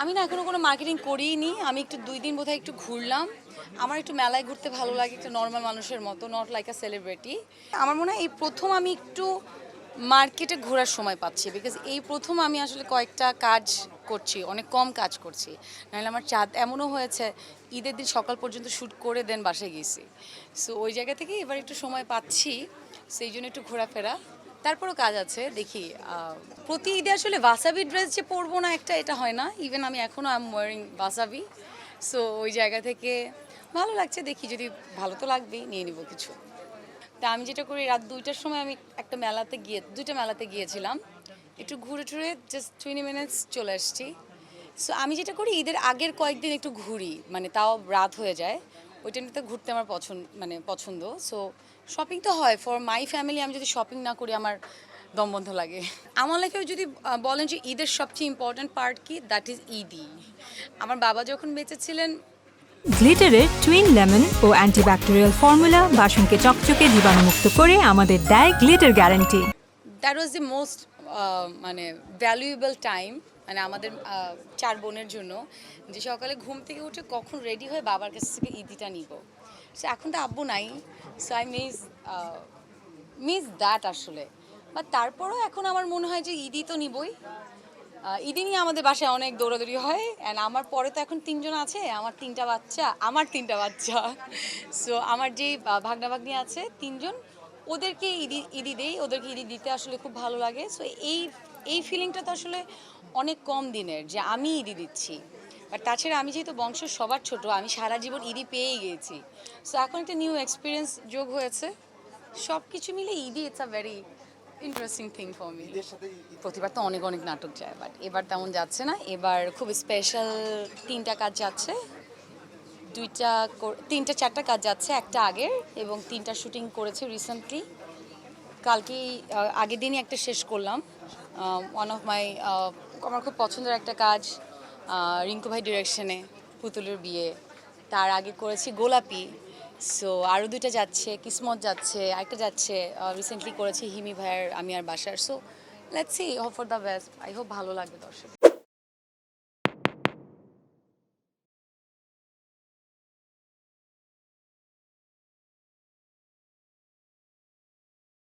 আমি না এখনো কোনো মার্কেটিং করিনি। আমি একটু ২ দিন বোধহয় একটু ঘুরলাম। আমার একটু মেলায় ঘুরতে ভালো লাগে একটা নরমাল মানুষের মতো, নট লাইক আ সেলিব্রিটি। আমার মনে হয় এই ১ম আমি একটু মার্কেটে ঘোরার সময় পাচ্ছি। বিকজ এই ১ম আমি আসলে কয়েকটা কাজ করছি, অনেক কম কাজ করছি। নাহলে আমার চাঁদ এমনও হয়েছে ঈদের দিন সকাল পর্যন্ত শ্যুট করে দেন বাসায় গেছি। সো ওই জায়গা থেকে এবার একটু সময় পাচ্ছি। সেই জন্য একটু ঘোরাফেরা। তারপরও কাজ আছে দেখি। প্রতি ঈদে আসলে ওয়াসাবি ড্রেস যে পরবো না একটা এটা হয় না। ইভেন আমি এখনও I am wiring wasabi. So ওই জায়গা থেকে ভালো লাগছে, দেখি যদি ভালো তো লাগবেই, নিয়ে নিব কিছু। তা আমি যেটা করি রাত ২টার সময় আমি একটা দুইটা মেলাতে গিয়েছিলাম। একটু ঘুরে টুরে জাস্ট 20 মিনিটস চলে আসছি। সো আমি যেটা করি ঈদের আগের কয়েকদিন একটু ঘুরি, মানে তাও রাত হয়ে যায়। ওই টাইমটাতে ঘুরতে আমার পছন্দ। সো শপিং তো হয় ফর মাই ফ্যামিলি। আমি যদি শপিং না করি আমার দম বন্ধ লাগে। আমার লাইফে যদি বলেন যে ঈদের সবচেয়ে ইম্পর্ট্যান্ট পার্ট কি, দ্যাট ইজ ঈদই। আমার বাবা যখন বেঁচে ছিলেন, গ্লিটারের টুইন লেমন ও অ্যান্টিব্যাকটেরিয়াল ফর্মুলা বাসনকে চকচকে জীবাণুমুক্ত করে আমাদের দেয় glitter guarantee. That was the most মানে ভ্যালুয়েবল টাইম, মানে আমাদের ৪ বোনের জন্য, যে সকালে ঘুম থেকে উঠে কখন রেডি হয়ে বাবার কাছ থেকে ঈদিটা নিব। সো এখন তো আব্বু নাই। সো আই মিস দ্যাট আসলে। বাট তারপরও এখন আমার মনে হয় যে ঈদই তো নিবই। ঈদই নিয়ে আমাদের বাসায় অনেক দৌড়াদৌড়ি হয়। অ্যান্ড আমার পরে তো এখন ৩ জন আছে, আমার ৩টা বাচ্চা। সো আমার যেই ভাগনা ভাগ্নি আছে ৩ জন, ওদেরকে ঈদি দেই, ওদেরকে ঈদি দিতে আসলে খুব ভালো লাগে। সো এই ফিলিংটা তো আসলে অনেক কম দিনের, যে আমি ঈদি দিচ্ছি। বাট তাছাড়া আমি যেহেতু বংশ সবার ছোট, আমি সারা জীবন ঈদি পেয়েই গিয়েছি। সো এখন একটা নিউ এক্সপিরিয়েন্স যোগ হয়েছে। সব কিছু মিলে ঈদি it's a very interesting thing for me. প্রতিবার তো অনেক অনেক নাটক যায়, বাট এবার তেমন যাচ্ছে না। এবার খুব স্পেশাল 3টা কাজ যাচ্ছে। 3টা 4টা কাজ যাচ্ছে, একটা আগের এবং 3টা শুটিং করেছি রিসেন্টলি। কালকেই আগের দিনই একটা শেষ করলাম। ওয়ান অফ মাই আমার খুব পছন্দের একটা কাজ, রিঙ্কু ভাই ডিরেকশনে, পুতুলের বিয়ে। তার আগে করেছি গোলাপি। সো আরও 2টা যাচ্ছে, কিসমত যাচ্ছে, আরেকটা যাচ্ছে রিসেন্টলি করেছি হিমি ভাইয়ের আমি আর বাসার। So let's see, hope for the best. I hope ভালো লাগবে দর্শক।